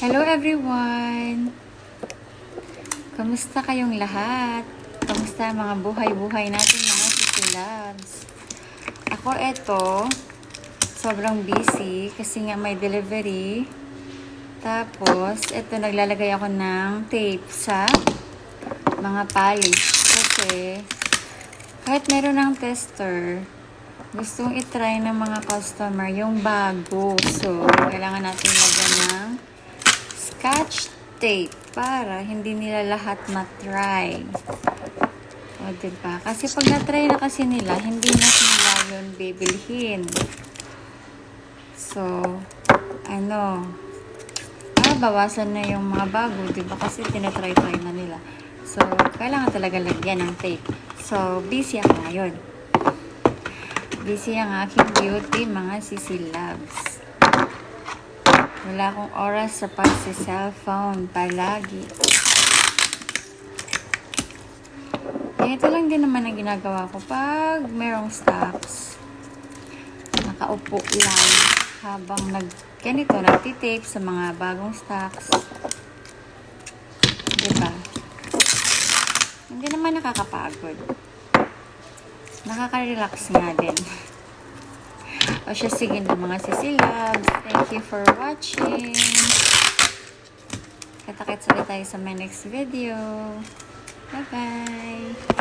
Hello everyone! Kamusta kayong lahat? Kamusta mga buhay-buhay natin mga Labs? Ako sobrang busy kasi nga may delivery. Tapos, naglalagay ako ng tape sa mga polish. Kasi, kahit meron ng tester, gustong itry ng mga customer yung bago. So, kailangan natin lagyan ng Scotch tape para hindi nila lahat matry. O, diba? Kasi pag na-try na kasi nila, hindi na nila yun bibilhin. So, bawasan na yung mga bago, diba? Kasi tinatry-try na nila. So, kailangan talaga lagyan ng tape. So, busy ako ngayon. Busy ang aking beauty, mga Labs. Wala akong oras sa pagsi-cellphone palagi. Ganito lang din naman ang ginagawa ko pag merong stocks. Nakaupo lang habang nagtitape sa mga bagong stocks. Diba? Hindi naman nakakapagod. Nakaka-relax nga din. O siya, sige na mga Labs. Thank you for watching. Kita-kits ulit tayo sa my next video. Bye-bye.